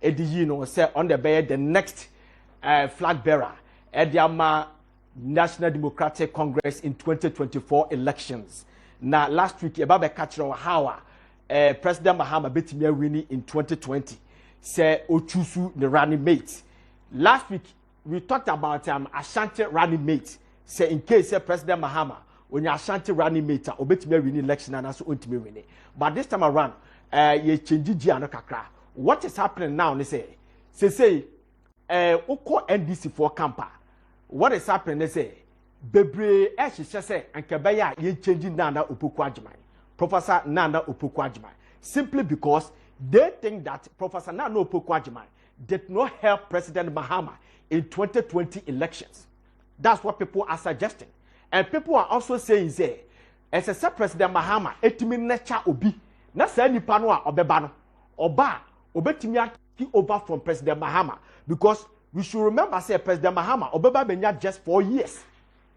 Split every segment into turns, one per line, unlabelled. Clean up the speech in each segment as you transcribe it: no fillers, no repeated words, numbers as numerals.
you know, say on the bed the next flag bearer at the National Democratic Congress in 2024 elections. Now last week about catch how President Mahama betimi winning in 2020 say ochusu the running mate. Last week we talked about Ashanti running mate. Say in case President Mahama when you Ashanti running mate obetimi winning election and also ultimately winning. But this time around ye change ano kakra. What is happening now? They say uko NDC for camper. What is happening? They say bebre say and kebeya ye changing Nana Opoku-Agyeman. Professor Nana Opoku-Agyeman. Simply because they think that Professor Nana Opoku-Agyeman did not help President Mahama in 2020 elections. That's what people are suggesting. And people are also saying, say, as a President Mahama, etimi nature obi, na say nipa no a obeba no, oba, obetimi ki over from President Mahama. Because we should remember, say, President Mahama, obeba benya just 4 years.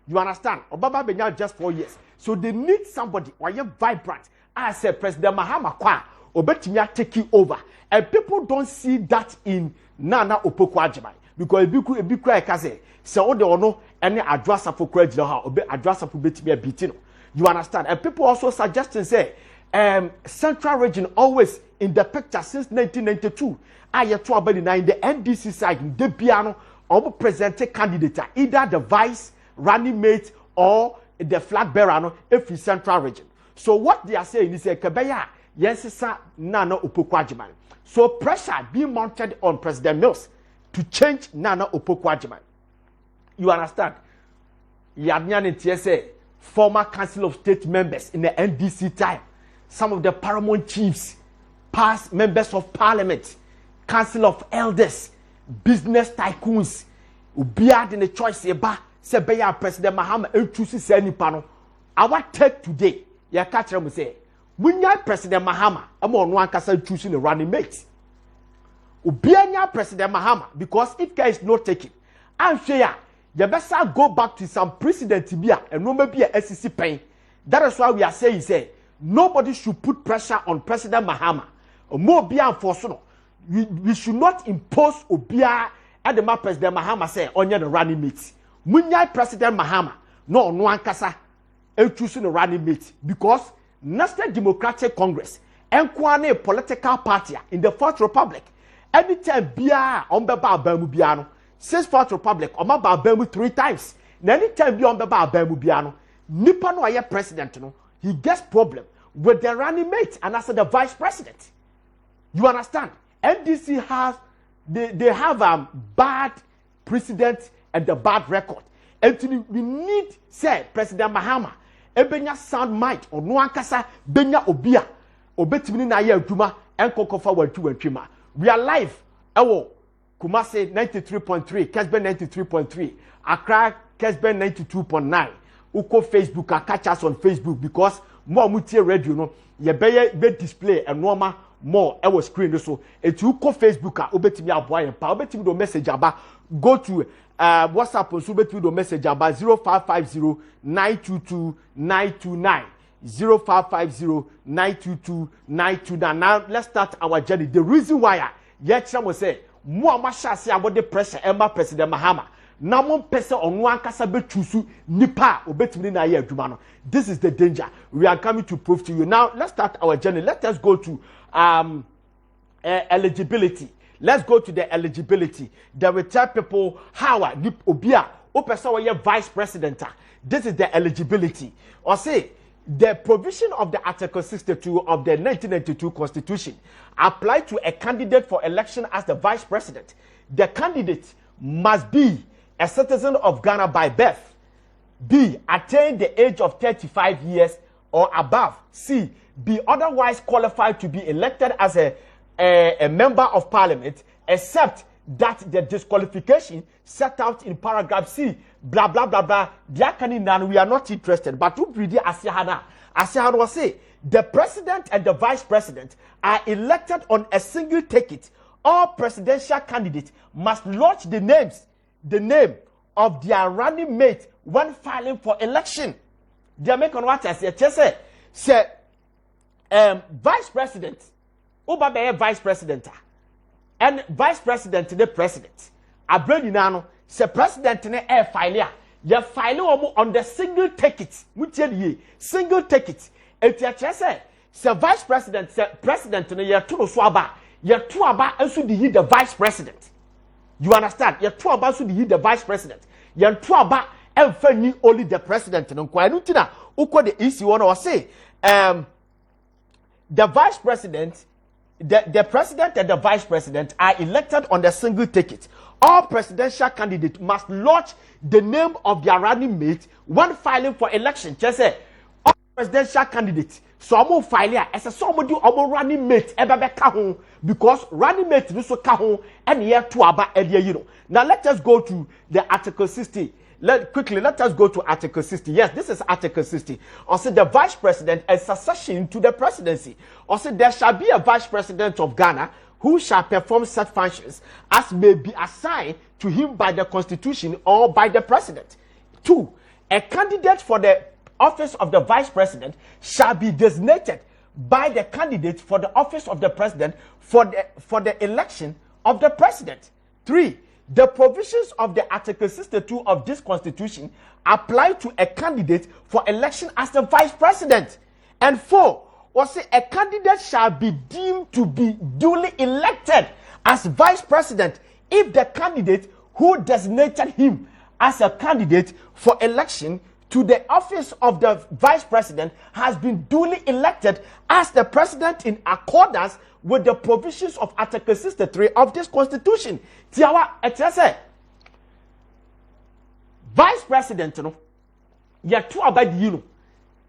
You understand? Obaba benya just 4 years. So they need somebody or you vibrant. I said President Mahama kwa obetimi taking over. And people don't see that in Nana Opoku-Agyeman. Because ebi kura ekaze se o de ono ene adwasa for kura gina ha obe adwasa for betimi abiti no. You understand? And people also suggesting say Central region always in the picture since 1992. Ayeto abani na in the NDC side de bia no obo present candidate either the vice running mate or the flag bearer no if Central region. So what they are saying is kebeya yes sir Nana Opoku-Agyeman. So pressure being mounted on President Mills to change Nana Opoku-Agyeman. You understand? Yadnyan TSA, former Council of State members in the NDC time, some of the paramount chiefs, past members of parliament, Council of Elders, business tycoons, who beard in the choice eba, Sebeya President Mahama, and choose any panel. Our take today, ya catch them say, when you President Mahama, I'm on one casa choosing a running mate. Ubianya President Mahama, because if care is not taken, I'm sure you better go back to some precedent tibia and no maybe a SEC pain. That is why we are saying, say, nobody should put pressure on President Mahama. More bia enforcement. We should not impose obia at the President Mahama say on the running mate. Munya President Mahama, no one kasa, choosing a running mate because National Democratic Congress, a political party in the Fourth Republic. Anytime bia on beba abamu biano, since Fourth Republic, on my abamu 3 times. Anytime bia on beba abamu biano, nipa no aye president no, he gets problem with the running mate and also the vice president. You understand? NDC has they have a bad precedent and the bad record. And we need say President Mahama ebenya sound might or no ankasa benya obia obetimi na ye adwuma enkokofa wantwima. We are live. Ewo Kumasi 93.3, Kessben 93.3, Accra Kessben 92.9. Uko Facebook, catch us on Facebook because more mutie radio no ye be display and normal more ewo screen so et you uko Facebook obetimi aboa yen pa obetimi do message aba go to WhatsApp so obetimi do message aba 0550 922 929 0550-922-929. Now let's start our journey. The reason why yet some will say more mashasi about the pressure Emma President Mahama. Now one person on one kasabe chusu nipa obetimi na ye adwuma. This is the danger. We are coming to prove to you. Now let's start our journey. Let us go to eligibility. Let's go to the eligibility. They will tell people how obia o person were vice president. This is the eligibility. Or say the provision of the Article 62 of the 1992 Constitution apply to a candidate for election as the vice president. The candidate must be a citizen of Ghana by birth. B. Attain the age of 35 years or above. C. Be otherwise qualified to be elected as a member of parliament, except that the disqualification set out in paragraph C, blah, blah, blah, blah. We are not interested. But to read Asihana will say, the president and the vice president are elected on a single ticket. All presidential candidates must lodge the name of their running mate when filing for election. They make on what I say, vice president, Oba vice president. and vice president the president. Abrani nano se president ne air file ya file on the single ticket. Single ticket. If you say vice president se president ne ya to so aba ya to aba enso di the vice president. You understand? Ya to aba so di the vice president. Ya to aba emfa ni only the president no kwa enu tina uko the EC one or say the vice president the president and the vice president are elected on the single ticket. All presidential candidates must lodge the name of their running mate when filing for election. Just say all presidential candidates so I'm filing as a somebody omo running mate ebebe ka ho because running mate no so ka ho and here to aba area you know. Now let us go to the article 60. Let us go to Article 60. Yes, this is Article 60. Also, the vice president is succession to the presidency. Also, there shall be a vice president of Ghana who shall perform such functions as may be assigned to him by the Constitution or by the president. 2. A candidate for the office of the vice president shall be designated by the candidate for the office of the president for the election of the president. 3. The provisions of the Article 62 of this Constitution apply to a candidate for election as the vice president. And 4, a candidate shall be deemed to be duly elected as vice president if the candidate who designated him as a candidate for election to the office of the vice president has been duly elected as the president in accordance with the provisions of Article 63 of this Constitution. Tiawa etese vice president no ye to abadi you know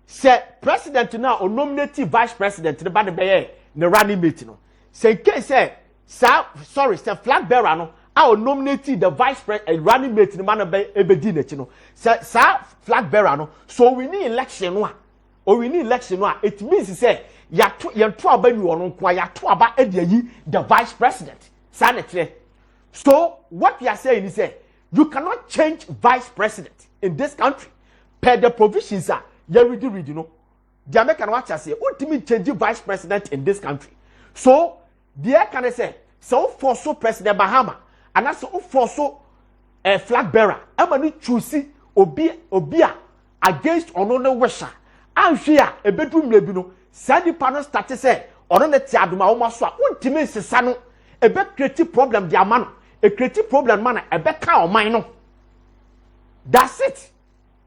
say president now or nominate vice president the bad be the running mate no say case say say flag bearer no I nominate the vice president running mate the man be ebedi na chi no say flag bearer no so we need election no or we need election no it means say ya to aba ni wono kwa ya to aba ediyi the vice president sanitary. So what we are saying is that you cannot change vice president in this country per the provisions are you read you know the American watch say ultimate change vice president in this country. So there can I say so for so president Mahama and that's for so a flag bearer emani choose obi against onono wesha anhwe a bedroom lebi no sadi panel start say ono na ti adoma wo maso a untimi sesa no ebe create problem dia man a create problem man ebe ka oman no. That's it.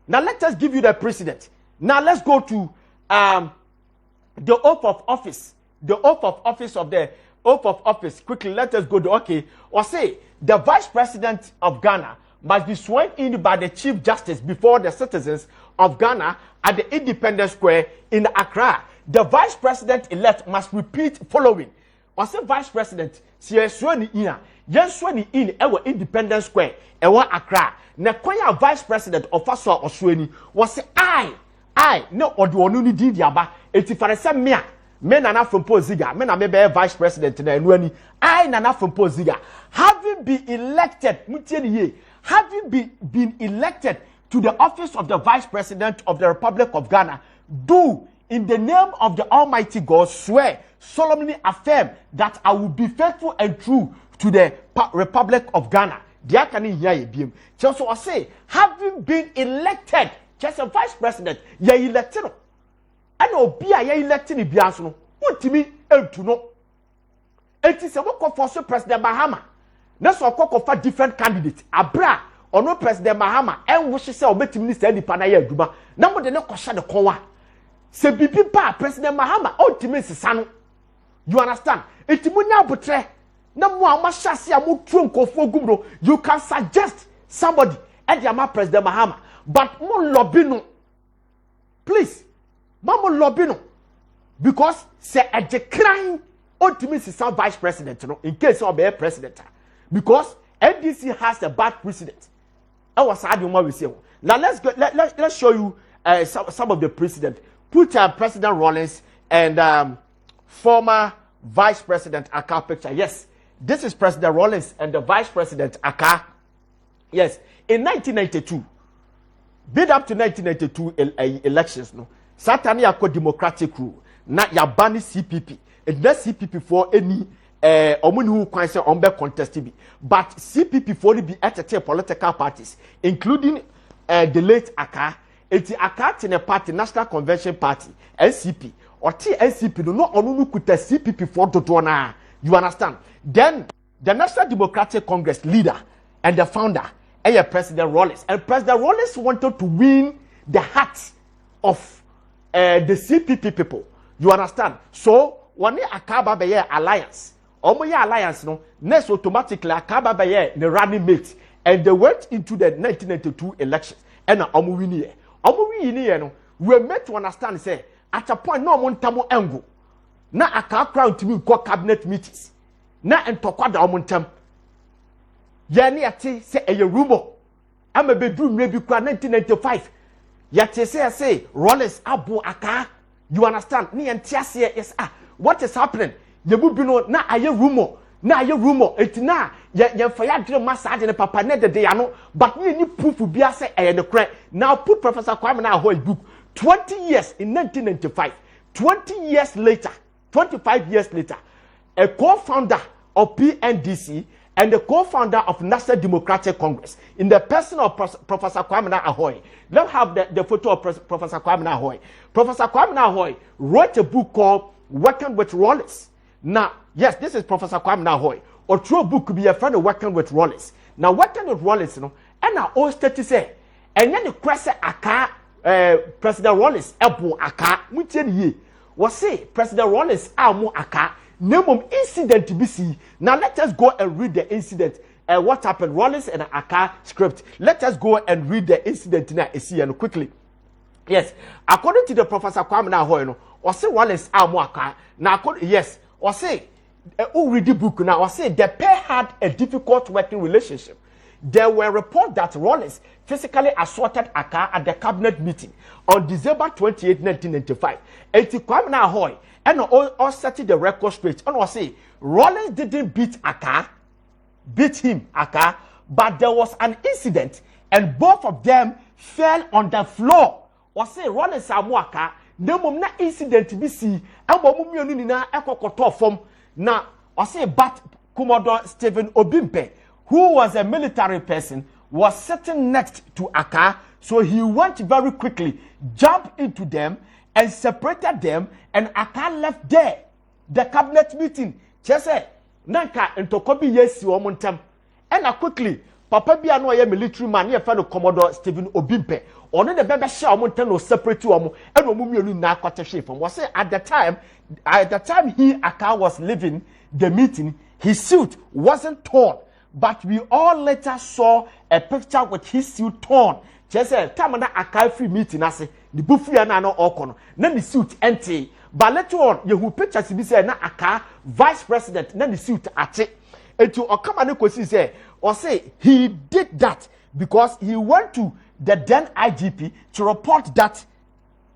Now let us give you the precedent. Now let's go to the oath of office. The oath of office of the oath of office. Quickly, let us go to or say the vice president of Ghana must be sworn in by the Chief Justice before the citizens of Ghana at the Independence Square in Accra. The vice president-elect must repeat following. Or say vice president, si sworn in, yes sworn in our Independence Square, ewa Accra. Na kwanya vice president of Faso Osweni was say I no oduonu ni di diaba eti farese me nana Frimpong Ziega me na me be vice president na enuani I nana Frimpong Ziega having been elected been elected to the office of the vice president of the Republic of Ghana do in the name of the Almighty God swear solemnly affirm that I will be faithful and true to the Republic of Ghana. Dia can hear you. Just so I say, having been elected, just a vice president, you elected. And Obia, you elected in Biasno. What to me, to know. It is a work for President Mahama. That's a work for different candidates. Abra, or no President Mahama, and what she said, obey Minister Eddie Panaya Duba. Now, they not question the Kowa. Say, Bipa, President Mahama, ultimate son. You understand? It's Munya Butre. You can suggest somebody at the President Mahama, but more lobino. Please, Mama lobino. Because say a decline ultimate is some vice president, you know, in case of a president. Because NDC has a bad precedent. I was adding what we say. Now let's show you some of the precedent. Put President Rawlings and former Vice President Aka picture. Yes. This is President Rawlings and the Vice President Aka. Yes, in 1992, bid up to 1992 elections, no. Satani Democratic rule. Na yabani CPP. And that CPP for any omuni who kwan say on be contest bi, but CPP for be at political parties including the late Aka, eti Aka in a party National Convention Party NCP or NCP no onu kuta CPP for dodona. You understand? Then the National Democratic Congress leader and the founder, President Rawlings, and President Rawlings wanted to win the hearts of the CPP people. You understand? So when they akaba be alliance, alliance no, next automatically akaba be the running mate, and they went into the 1992 elections and omu win here. No, we were made to understand say at a point no montamo engo. Na aka crown to me call cabinet meetings. Na entokwa da omontam. Ya ni ate say a rumor. Ama bedroom maybe kwa 1995. Ya te say Rawlings abu aka. You understand? Ni entiase yes what is happening? Ye bu bi no na aye rumor. Na aye rumor. Etina ye fire dre massa de papa ne de ya no but ni proof bi ase aye the correct. Now put Professor Kwame na ho book 20 years in 1995. 20 years later, 25 years later, a co-founder of PNDC and the co-founder of National Democratic Congress in the person of Professor Kwame Ahoy. Let's have the photo of Professor Kwame Ahoy. Professor Kwame Ahoy wrote a book called Working with Rawlings. Now, yes, this is Professor Kwame Ahoy. Or true book could be a friend of Working with Rawlings. Now, Working with Rawlings, you know, and our own state to say, and then the question aka President Rawlings ebu aka ye was say President Rawlings amu aka name incident BC. Now let us go and read the incident. What happened? Rawlings and aka script. Let us go and read the incident now and quickly. Yes, according to the Professor Kwame Ahoy, no, or say Rawlings amu aka. Now yes, or say who read the book now? Or say the pair had a difficult working relationship. There were reports that Rawlings physically assaulted Aka at the cabinet meeting on December 28, 1995. And Kwame Ahoy and all setting the record straight. And was say Rawlings didn't beat him, but there was an incident and both of them fell on the floor. Or say Rawlings amu Aka, no mum na incident BC, and mummy na ekokoto form. Now, or say but Commodore Stephen Obimpe, who was a military person, was sitting next to Aka, so he went very quickly, jumped into them, and separated them, and Aka left there. The cabinet meeting, Chese, Nanka, and Tokobi Yesi Omontem. And quickly, Papa Biano, a military man, your fellow Commodore Stephen Obimpe, or the Bebe Shah Omontem was separate to Omo, and Omumi na quarter shape. Was say at the time he, Aka, was leaving the meeting, his suit wasn't torn. But we all later saw a picture with his suit torn. Just said, time na Aka free meeting ase the buffy na no okono. Na the suit empty. But later on, you who pictures be say na Aka vice president na the suit ate. And to Okama no kwesi say or say he did that because he went to the then IGP to report that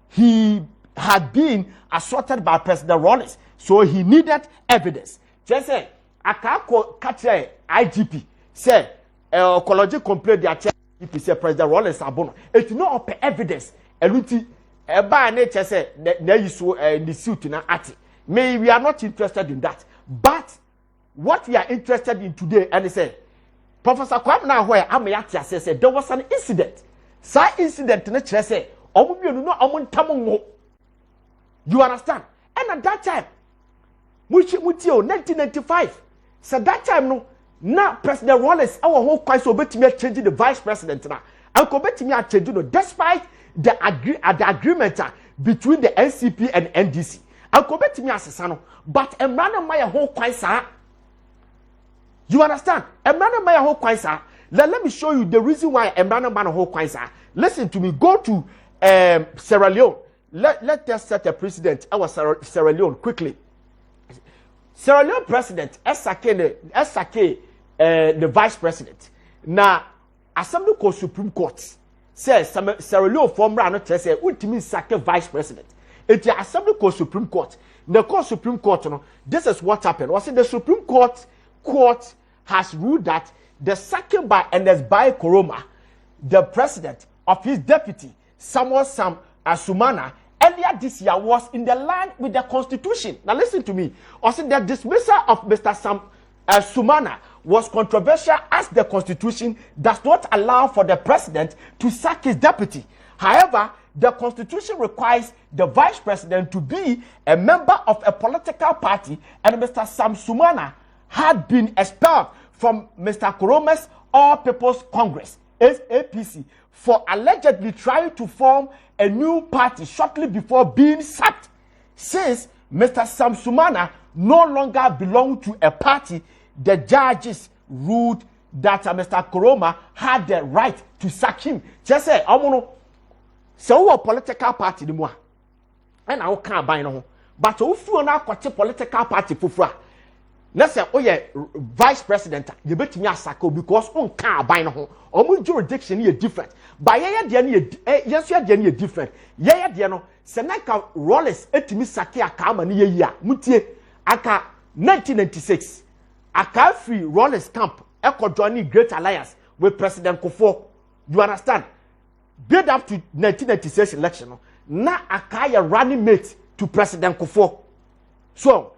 he had been assaulted by President Rawlings. So he needed evidence. Just say Aka catch IGP say ecology complaint the IGP say President Rawlings abono it no up evidence eluti ba nature say na yiso the suit na ati may we are not interested in that, but what we are interested in today and say Professor Kwame Ahoy amayati say there was an incident na kire say omubienu no omontam. You understand? And at that time muti 1995. So that time no, now President Rawlings our whole quite so betimi change the vice president na. And ko betimi change no despite the agreement between the NCP and NDC. And ko betimi asesa no, but Emmanuel Maya whole quite sa. You understand? Emmanuel Maya whole quite sa. Let me show you the reason why Emmanuel Maya whole quite sa. Listen to me. Go to Sierra Leone. Let us set a precedent. Our Sierra Leone quickly. Sierra Leone president SK the vice president. Now, Assembly Court Supreme Court says Sierra Leone former no say ultimate sake vice president. It's the Assembly Court Supreme Court. The Court Supreme Court, you know, this is what happened. Was it the Supreme Court has ruled that the sacking by Ernest Bai Koroma, the president of his deputy Samuel Sam Asumana, earlier this year was in the line with the constitution. Now listen to me. Also, the dismissal of Mr. Sam Sumana was controversial as the constitution does not allow for the president to sack his deputy. However, the constitution requires the vice president to be a member of a political party, and Mr. Sam Sumana had been expelled from Mr. Kurome's All People's Congress, APC, for allegedly trying to form a new party shortly before being sacked. Since Mr. Sam Sumana no longer belonged to a party, the judges ruled that Mr. Kuroma had the right to sack him. Just say, so a political party the more, and I can't buy no. But if you now got a political party for let's say, oh yeah, vice president, you bet me a sacco because on can't buy no. Almost jurisdiction is different. But yes, you are different. Yeah, you know, Seneca Rawlings etimi sake akama ni year. Mutie aka 1996. Aka free Rawlings camp. Eko joining Great Alliance with President Kufuor. You understand? Build up to 1996 election. Na aka running mate to President Kufuor. So,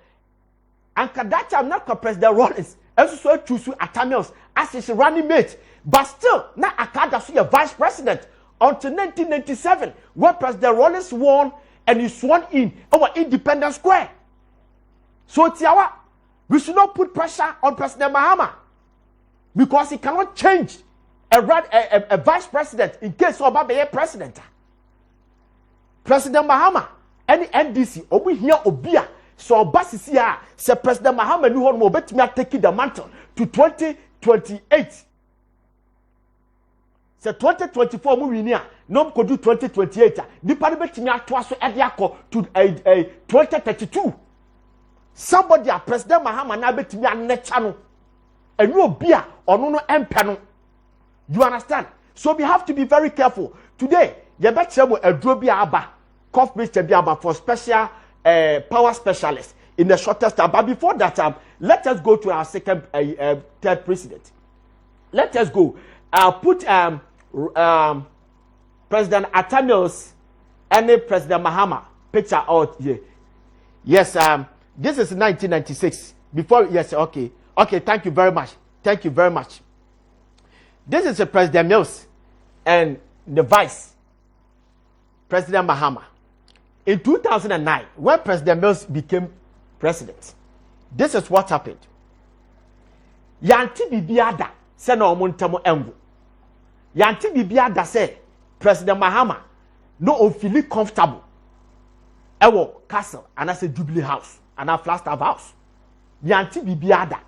and that time not President Rawlings also choose Atamios as his running mate. But still, na akada so vice president until 1997, when President Rawlings won and he sworn in our Independence Square. So Tiawa, we should not put pressure on President Mahama because he cannot change a vice president in case Oba be a president. President Mahama, any NDC, Obi here Obia, so Basisi say President Mahama ni hono obetimi take the mantle to 2028. Say 2024 mu winia, no ko do 2028. Nipa betimi ato so ede akọ to 2032. Somebody a President Mahama na betimi anecha no. Enu obi a ono no empe no. You understand? So we have to be very careful. Today, you better have a drobi aba, cough Mr. Biaba for special power specialists in the shortest time. But before that time, let us go to our third precedent. Let us go. I'll put President Atamios and President Mahama picture out here. Yes, this is 1996. Before, yes, okay. Okay, thank you very much. Thank you very much. This is President Mills and the Vice President Mahama. In 2009, when President Mills became president, this is what happened. Yanti bibiada se na omuntamo engu. Yanti bibiada se President Mahama no ofili comfortable. Ewo castle and I say Jubilee House and a Flagstaff House. Yanti bibiada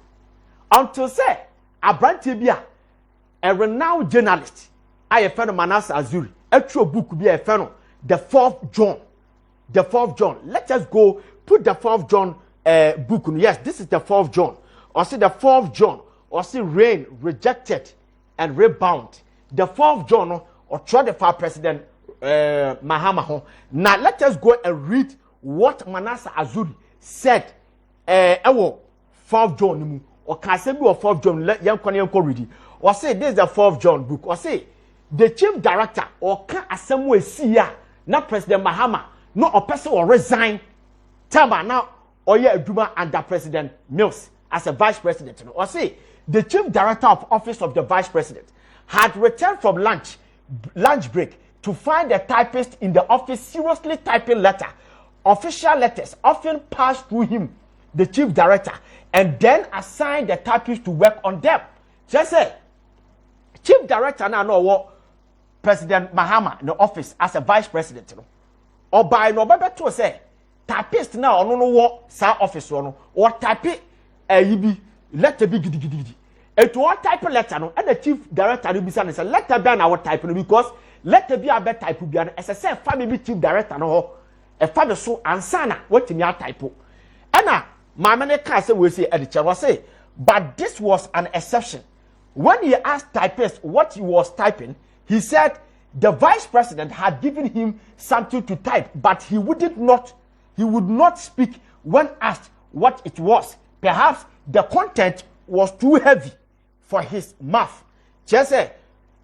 until say Abranti bia a renowned journalist, I a friend of Manasa Azuri, a true book be a friend of the 4th John. The 4th John. Let us go put the 4th John book. Yes, this is the 4th John. Or see the 4th John. Or see rain rejected and rebound. The 4th John or try the far President Mahama. Now let us go and read what Manasa Azuri said. 4th John or can say or 4th John. Let young read it. Or say this is the 4th John book. Or say the chief director or can assemble see ya not President Mahama no a person will resign. Tamba now or yeah Duma under President Mills as a vice president. Or say the chief director of office of the vice president had returned from lunch break to find the typist in the office seriously typing official letters often passed through him, the chief director, and then assigned the typist to work on them. Just say chief director now know what President Mahama in the office as a vice president. Or by no better to say typist now no what sa office or type yibi letter be gidi. It will type a letter no and the chief director will be saying letter be na what type because letter be a better type be as I say family chief director no a family so ansana what me type. And my man can say we say editor was say but this was an exception. When he asked typist what he was typing, he said the vice president had given him something to type, but he would not speak when asked what it was. Perhaps the content was too heavy for his mouth. Just say,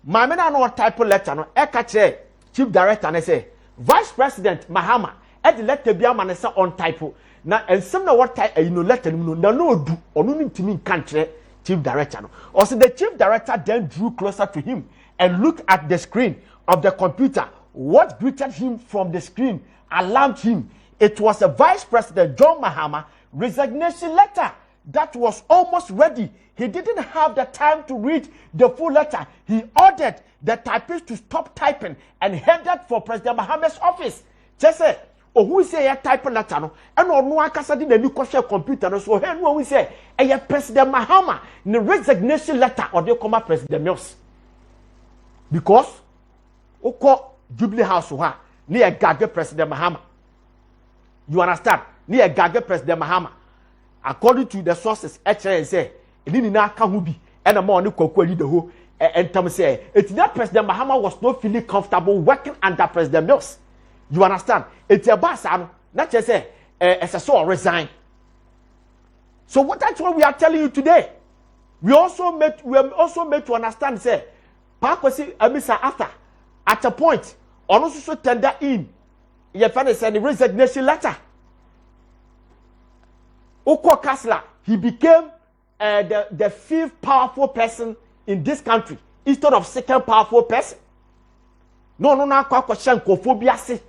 my man no type letter no eka che chief director and say, Vice President Mahama at the letter be a man on typo. Now, and some know what type letter no do or no to me country chief director. Also, the chief director then drew closer to him and looked at the screen of the computer. What greeted him from the screen alarmed him. It was a Vice President John Mahama resignation letter that was almost ready. He didn't have the time to read the full letter. He ordered the typist to stop typing and headed for President Mahama's office. Just say, oh, who say a type letter no? And no one can say the new computer no. So here we say, a President Mahama the resignation letter or they come up President Mills. Because Oko Jubilee House near Gage President Mahama. You understand? Near Gage President Mahama. According to the sources, actually say, "Ini na kahubi." And a morning kokoli the whole and Tom say, "It's that President Mahama was not feeling comfortable working under President Mills." You understand? It's a basan. Not just say, as a soul resign. So that's what we are telling you today. We are also made to understand. Say, Pakwasi Amisa after at a point, also tender in. Your father sent a resignation letter. Oko Kasla, he became the fifth powerful person in this country instead of second powerful person. No, question kophobia.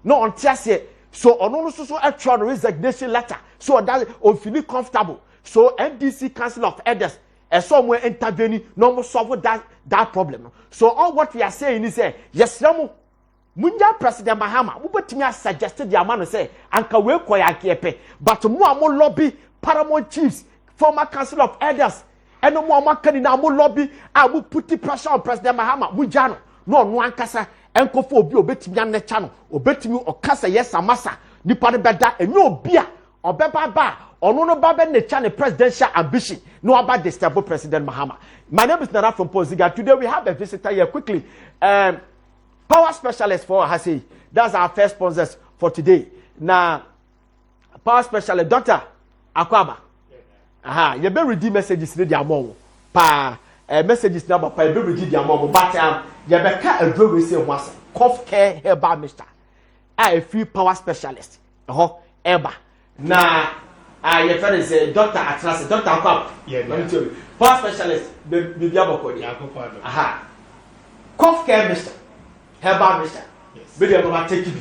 No, on Tiasie. So, on so a resignation letter. So that on feel comfortable. So, NDC Council of Elders, somewhere intervening, no more solve that problem. So, all what we are saying is, yes, Munja President Mahama, Ubetimi suggested the man say, Anka we kwaya kiepe, but more lobby Paramount Chiefs, former Council of Elders, and no more marketing now more lobby. I will put the pressure on President Mahama. Mujano, no one kasa, Enko for Bio Betimi ne channel, or Betimi or Kasa yes amasa, Nipani beda, and no beer, or Beba, or no Baba ne channel presidential ambition, no about the stable President Mahama. My name is Frimpong Ziega. Today we have a visitor here quickly. Power specialist for Hasi. That's our first sponsors for today. Now, power specialist, Dr. Akwaba. Aha, you better read messages in the among. Messages number, you better read the among. But you better a drug say once. Cough care herbal mister. I feel power specialist. Eba. Now, your friend is Dr. Atlas, Dr. Akwaba. Yeah, let me tell you. Power specialist, the Biaboko. Aha. Cough care mister. Herbal mister. Yes. Maybe I'm going to take you.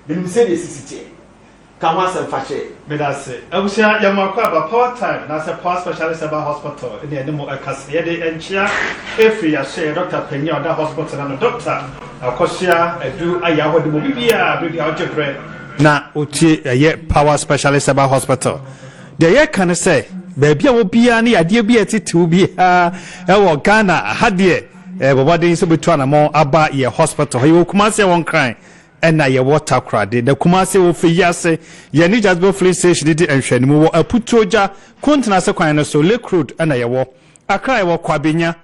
You say this is it. Come on, some fashion. But that's it. I was here, Yamakwa, power time. That's a power specialist about hospital. In the animal Cassidy and Chia. If we are saying Dr. Pena, that hospital and a doctor. Of course, I do a Yahoo Mobia, do the algebra. Now, Uchi, a yet power specialist about hospital. The year can say, baby, I will be any idea be at it to be Ghana, Hadia. But they so between more about your hospital. He will come say one crying, and now your water crowd. The Kumasi will feel yes, you need just go free station and share more. A put toja, continent a so lake road and a war. A cry wa Quabinia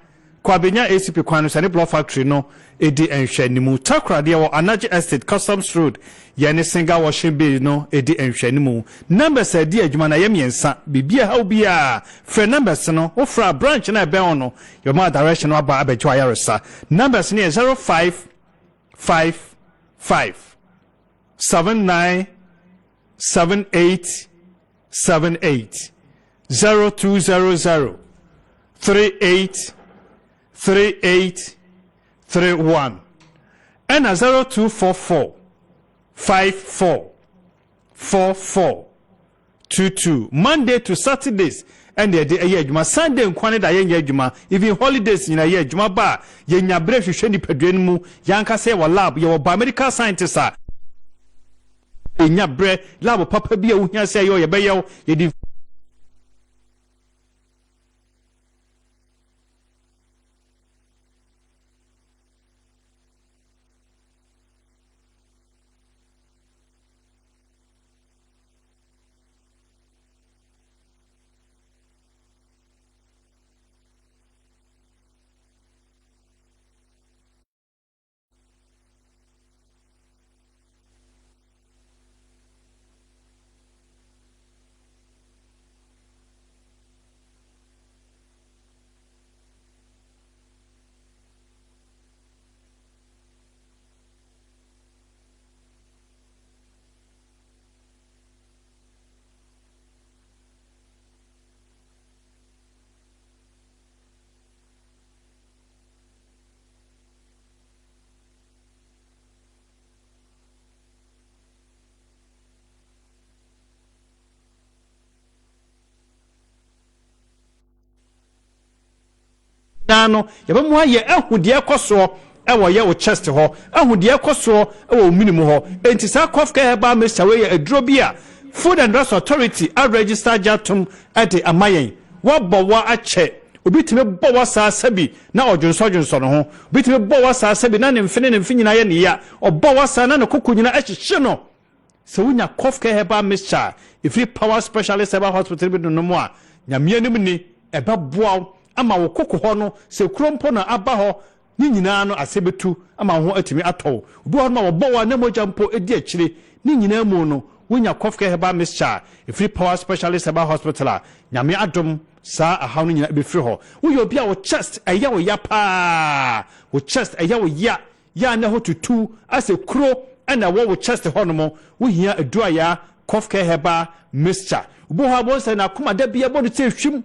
ACP Quanus and a block factory no, Edi and Shenimu. Takra, dear Anaji Estate, Customs Road, Yanni Singa washing bill no, Edi and Shenimu. Number said, dear Jumanayami and Sa, Bibia how be a friend numbers no, or for a branch and I beono, your more direction or by Abetuayarasa. Numbers near 0555 797878 0200 3831 and a 0244 544422 Monday to Saturdays and the day Juma Sunday and Kwanada Juma even holidays in a year Juma bar Yenya Bref Sheni Pedrenmu Yanka say wa lab your biomedical scientists are Yenya Bre lab papa bia unya say yo yebeyo ye
no yɛbɛmu ayɛ ahudeɛ kɔsoɔ ɛwɔ yɛ wo chest hɔ ahudeɛ kɔsoɔ ɛwɔ minimum hɔ enti saa cough care herbal mixture we yɛ aduro bi a Food and Drugs Authority a register jatum ɛde amayen wabɔ wa akyɛ obi timi bɔ wa saa sabi na ɔdwonsɔ no ho obi timi bɔ wa saa sabi na ne mfene nyina yɛ ne ya ɔbɔ wa saa na ne kokko nyina ɛhyehye no sɛ wonya cough care herbal mixture ifri Power Specialist Herbal Hospital bi no mo a nyamea nim ni ɛbɛboa ama wo kokko hɔ no sɛ krompo na aba hɔ ni nyina no asebetu ama ho atimi atɔ obi hɔ ma wɔbɔ wa na mogya mpo edi akyire ni nyina mu no wonya cough care herbal mixture ifri Power Specialist Herbal Hospital a nyame adom saa aha no nyina befiri hɔ woyɛ obi a wo chest ɛyɛ wo ya paa wo chest ɛyɛ wo ya na ho tutu ase kuro ɛna wo chest hɔ no mo wohia aduaya cough care herbal mixture obo ha bo sɛ na koma da bia bo no sɛ hwim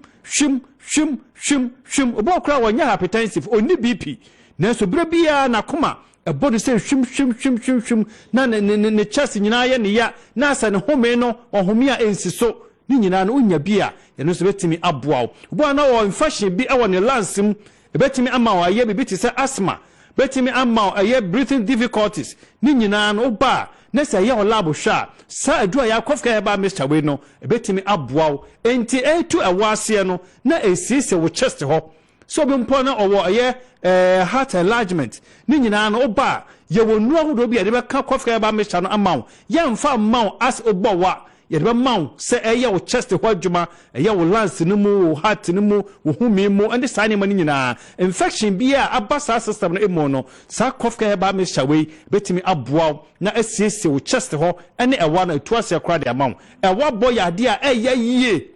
obo kra wonya hypertensive oni BP na so bra bia na koma ebo no sɛ hwim na ne chest nyina yɛ ne ya na asa ne home no ɔhome a ensi so ni nyina no unya bia yɛno so betimi aboaw obo na wo infection bi ɛwɔ ne lungs mu betimi ama wo ayɛ bi te sɛ asthma betimi ama wo ayɛ breathing difficulties ni nyina no ba na sɛ yɛ lab hwa sa adua ya cough care ba Mr. we no betimi aboaw enti etu ɛwase no na esise wo chest hɔ so bi mpo na ɔwɔ ayɛ heart enlargement ni nyina no ba yɛ wɔ nu ahodo bi yɛ de bɛka cough care ba Mr. no ama wo yɛ mfa ma wo as obɔwa yɛde bɛma wo sɛ ɛyɛ wo chest hɔ adwuma ɛyɛ wo lungs no mu wo heart no mu wo humi mu ɛne saa nneɛma no nyinaa infection bi a aba saa system no emu no saa cough care ba Mr. we betimi aboa wo na asiesie wo chest hɔ ɛne ɛwa no etu ase kora de ama wo ɛwa bɔ yɛ ade a ɛyɛ yie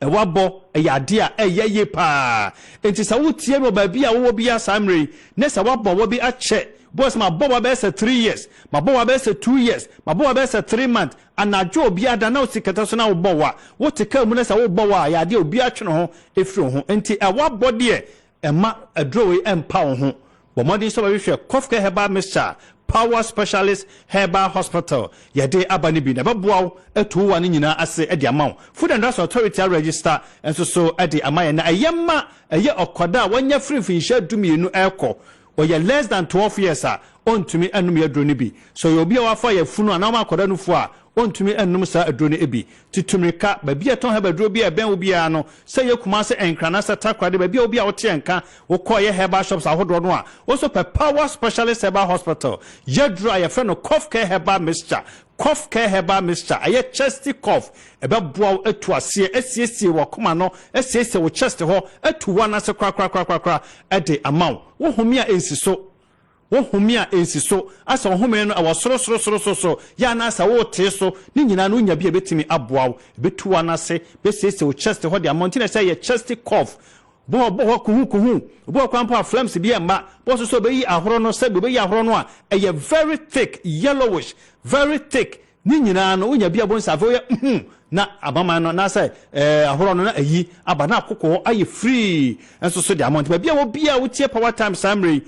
ɛwa bɔ ɛyɛ ade a ɛyɛ yie paa enti sɛ wo tie no baabi a wo bi asamre ne sɛ wabɔ wo bi akyɛ boss ma bowa be say 3 years ma bowa be say 2 years ma bowa be say 3 months anajo obi ada na osikata so na wo bowa wo teka mu na say wo bowa ya de obi atwe no ho efiri ho enti ewa bode ema adrowe empa wo ho wo modi so ba hwe cough care herbal mixture Power Specialist Herbal Hospital yade abani bi na beboa atu wa ne nyina ase ade amaw Food and Drugs Authority register enso so ade amaye na ayema eye okoda wanya free hye dumienu ekọ or less than 12 years on to me and me adroni bi so you'll be our fire funu and our cordon for on to me and numsa adroni ebi to tumrika baby aton have a drobi a ben will be ano say you kumase and cranasa takra de baby will be out tianka or call your herbal shops a hold on also per Power Specialist Herbal Hospital yadra your friend of cough care herbal mixture cough care herbal mixture aye chesty cough eba boa etu ase esiesie wo koma no esiesie wo chest ho etu wana se kra ede amaw wo homia ensiso wo homia ensiso asa wo homia no awo soro ya na asa wo te so ni nyina no nya bia betimi aboa betu wana se besiesie wo chest ho de amontine say ye chesty cough bo kuhu bo kwampa flames bi ema bo so be yi ahoro no se be yi ahoro no a eye very thick yellowish very thick ni nyina no unya bia bon safo na abama no na say ahoro no na ayi aba na akoko aye free enso so de amount bia wo bia wo tie power time summary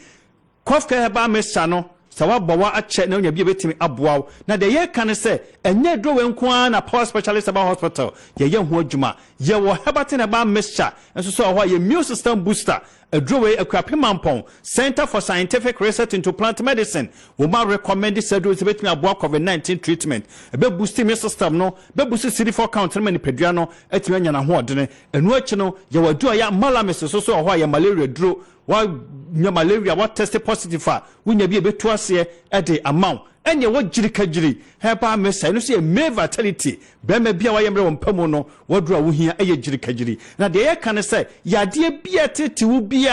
cough care herbal mixture no sawa bawa ache na unya bia betimi aboa na de ye kan say enye drowe nko na Power Specialist Herbal Hospital ye ho adwuma ye wo herbal herbal mixture enso so ho ye immune system booster adrowe akwapemampon Center for Scientific Research into Plant Medicine wo ma recommend this adrowe to betimi aboa COVID-19 treatment be boost immune system no be boost CD4 count na nipadua no atimi anya na ho odene enu achi no ye wadu ya malamis so ho ya malaria dro wa nya malaria wa test positive fa wunya bi betu ase ede amount enye wo jirikagiri herbal mixture no se me vitality be ma bia wa yemre won pamu no wodura wo hia eye jirikagiri na de ye kan se yade bia tete wo bia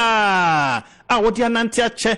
a wode anante ache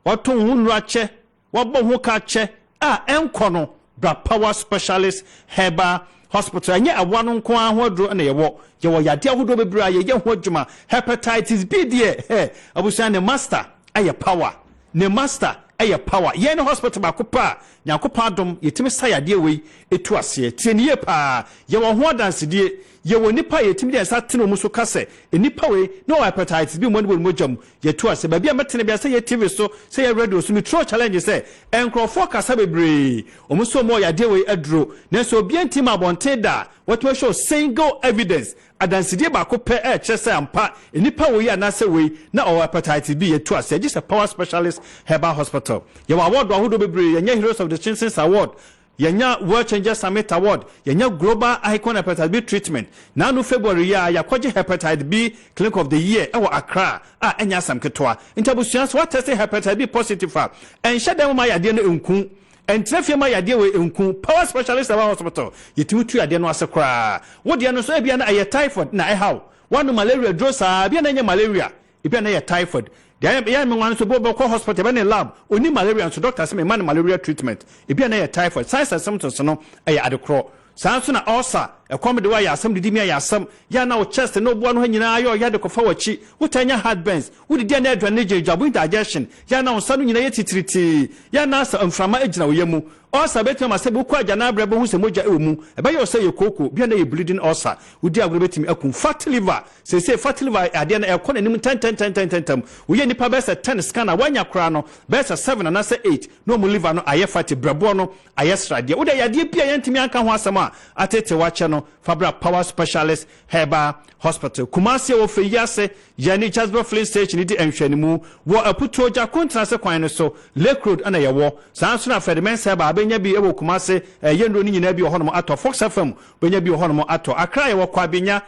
wato hunu ache wabo ho ka ache a enko no bra Power Specialist Herbal Hospital anya awano nko ahodro na yewo yade ahodo bebra ye ho adwuma hepatitis B de abusan ne master aye power ne master aye power ye ne hospital ba kopa nyakopa adom yetimi sayade we etu ase tieniye pa ye wo ho adansede ye wo nipa yetimi de satene mu so kase nipa we no hepatitis B mo ne mojam yetu ase ba bia metene bia say ye TV so say ye radio so metro challenge say enkrofo kasa bebre omuso mo yade we aduro na so bia ntima bonte da what we show single evidence adansidie ba ko pe chese ampa enipa we ya na se we na o hepatitis B yetu ase just a power specialist herbal hospital ye wa award ahodo bebre yenya heroes of the Chinsins award yenya world changer summit award yenya global icon hepatitis B treatment na no February ya yakwaje hepatitis B clinic of the year e wa Accra enya sam ketwa ntabusuans what test hepatitis B positive en shedem ma yade no enku entrafia ma yade we enku power specialist herbal hospital yetimutu yade no asekra wo de no so ebia na aye typhoid na how one malaria drosa bia na nya malaria ebia na ye typhoid there ya me wan so bo hospital be na lab oni malaria so doctor say me man malaria treatment ebia na ye typhoid signs and symptoms no aye adekro sanso na ulcer ekom de wa ya asam didi mi ya asam ya na o chest no bo no nyina ayo ya de kofa wachi wutanya heartburns wudi na adwane jejabu indigestion ya na onsa no nyina ye titiriti ya na asa mframa ejina wo yemu ulcer betu ma se bu kwa agya na abrabo hu se moja emu ebe ye ose ye koko bia na ye bleeding ulcer wudi agro betimi akun fat liver se fat liver ade na ekọ na nim 10 wo ye nipa be se 10 scanner wanya kra no be se 7 na se 8 no mu liver no aye fat brabo no aye srade wo de yade pia ye ntimi anka ho asama atete wache no Fabra Power Specialist Herbal Hospital. Kumasi wo fe yase yani Jasper Flint Station di enhwanimu wo aputo ja kontrase kwan no so Lake Road ana yewo sanso na Fedimens Herbal abenya bi ewo Kumasi yendo ni nyina bi ohonom ato Fox FM benya bi ohonom ato Accra yewo kwabenya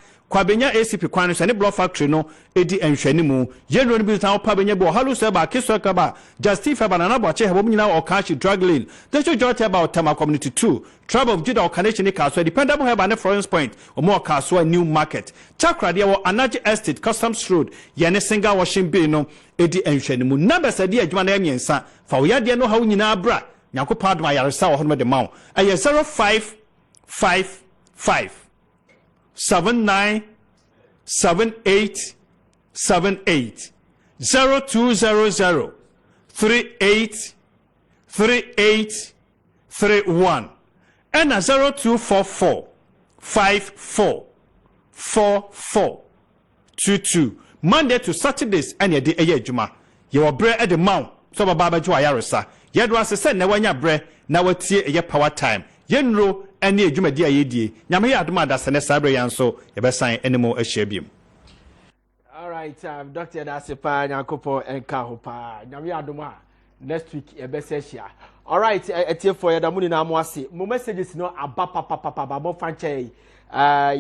ACP kwan so ne block factory no edi enhwanimu yendo ni bi tan pa benya bi Halu Herbal Kiso Kaba Justif Herbal na boache hebom nyina o Kashi Drug Lane Decho George about Tama Community 2 Trouble of Judah Connection ni kaso dependable Herbal na Florence Point o mo kaso New Market Chakra de wo Anaji Estate Customs Road yene single washing bay no edi enhwanimu number sadi adwuma na emiensa fa wo yade no hawo nyina abra nyankopɔ adoma yaresa wo hono de mawo aye 0555 79 78 78 0200 38 38 31 and 0244 54 44 22 Monday to Saturdays and ye de eye adwuma ye wo bre e de mawo so baba bajo ayaresa ye do asese na wanya bre na watie eye power time ye nro ene adwumadi ayedie nyame ye adoma adasene sabre yanso ye besan enemo ahia biem.
All right, Dr. Dasepa Nyakopo enka ho pa nyame adoma next week ye besehia. All right, etie for yadamuni na amwase mo messages no aba papa mo fanche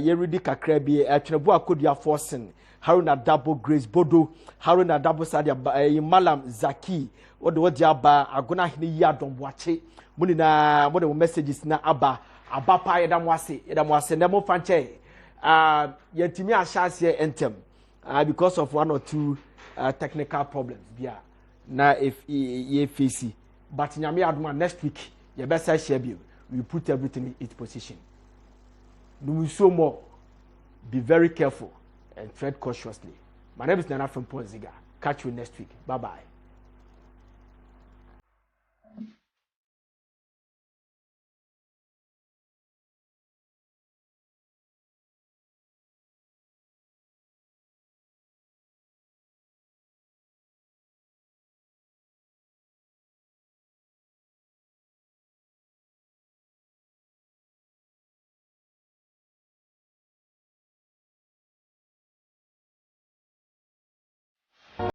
ye ready kakra bi atwenebu akodua forcing Haruna Double Grace Bodo Haruna Double Sadia Malam Zaki what the aba agona hini ya domboache muni na mo de messages na aba pa yedamwase na mo fanche yentimi ahase entem because of one or two technical problems bia na if ye face but nyame adoma next week ye besa share bi we put everything in its position. Do so more. Be very careful and tread cautiously. My name is Frimpong Ziega. Catch you next week. Bye-bye.